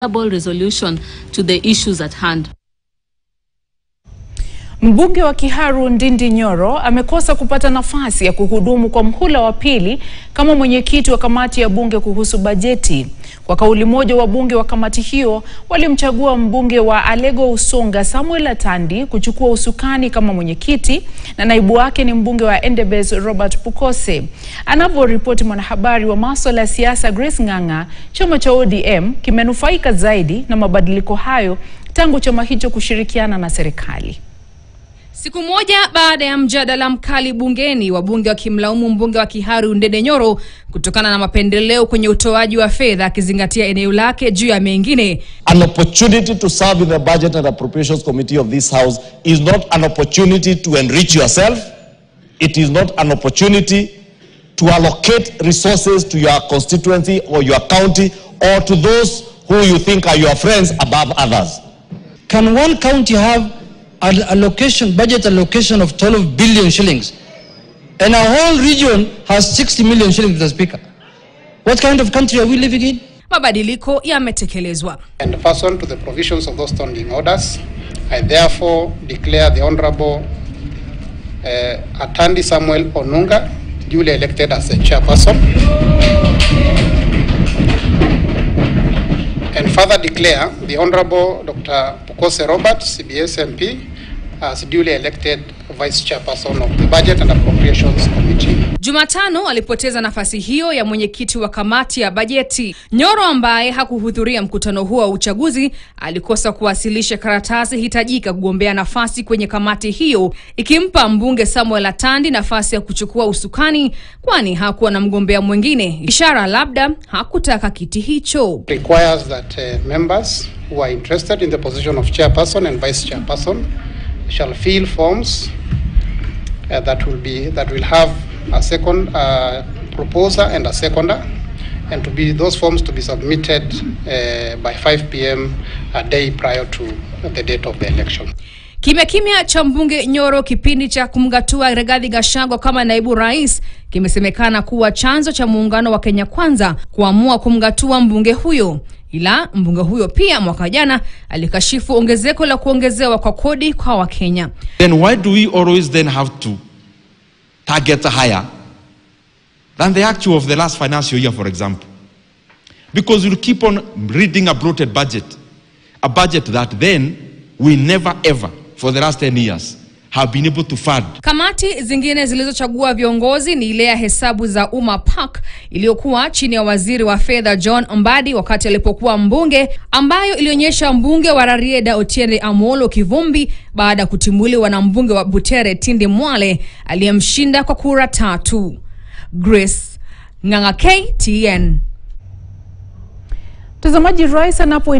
resolution to the issues at hand. Mbunge wa Kiharu Ndindi Nyoro amekosa kupata nafasi ya kuhudumu kwa mhula wa pili kama mwenyekiti wa kamati ya bunge kuhusu bajeti. Kwa kauli moja, wabunge wa kamati hiyo walimchagua mbunge wa Alego Usonga Samuel Atandi kuchukua usukani kama mwenyekiti na naibu wake ni mbunge wa Endebess Robert Pukose. Anaporipoti mwanahabari wa masuala ya siasa Grace Nganga, chama cha ODM kimenufaika zaidi na mabadiliko hayo tangu chama hicho kushirikiana na serikali. Siku moja baada ya mjadala mkali bungeni, wabunge wakimlaumu mbunge wa Kiharu Ndindi Nyoro kutokana na mapendeleo kwenye utoaji wa fedha akizingatia eneo lake juu ya mengine. An opportunity to serve in the Budget and Appropriations Committee of this House is not an opportunity to enrich yourself. It is not an opportunity to allocate resources to your constituency or your county or to those who you think are your friends above others. Can one county have an budget allocation of 12 billion shillings and a whole region has 60 million shillings, Mr. Speaker? What kind of country are we living in? Mabadiliko yametekelezwa. And pursuant to the provisions of those standing orders, I therefore declare the Honorable Atandi Samuel Onunga duly elected as the chairperson, and further declare the Honorable Dr. Pukose Robert, CBS MP, as duly elected Vice Chairperson of the Budget and Appropriations Committee. Jumatano alipoteza nafasi hiyo ya mwenyekiti wa kamati ya bajeti. Nyoro ambaye hakuhudhuria mkutano huo wa uchaguzi alikosa kuwasilisha karatasi hitajika kugombea nafasi kwenye kamati hiyo, ikimpa mbunge Samuel Atandi nafasi ya kuchukua usukani kwani hakuwa na mgombea mwingine. Ishara labda hakutaka kiti hicho. Requires that members who are interested in the position of chairperson and vice chairperson shall fill forms that will have a second proposer and a seconder, and those forms to be submitted by 5 p.m. a day prior to the date of the election. Kimya cha mbunge Nyoro kipindi cha kumgatua Rigathi Gachagua kama naibu rais kimesemekana kuwa chanzo cha muungano wa Kenya Kwanza kuamua kumgatua mbunge huyo. Ila mbunge huyo pia mwaka jana alikashifu ongezeko la kuongezewa kwa kodi kwa Wakenya. Then why do we always then have to target higher than the actual of the last financial year, for example? Because we'll keep on reading a bloated budget, a budget that then we never ever for the last 10 years have been able to fund. Kamati zingine zilizochagua viongozi ni ile ya hesabu za umma PAC iliyokuwa chini ya waziri wa fedha John Mbadi wakati alipokuwa mbunge, ambayo ilionyesha mbunge wa Rarieda Otiende Amolo kivumbi baada kutimuliwa na mbunge wa Butere Tindi Mwale aliyemshinda kwa kura 3. Grace Nganga, KTN. Mtazamaji, rais anapo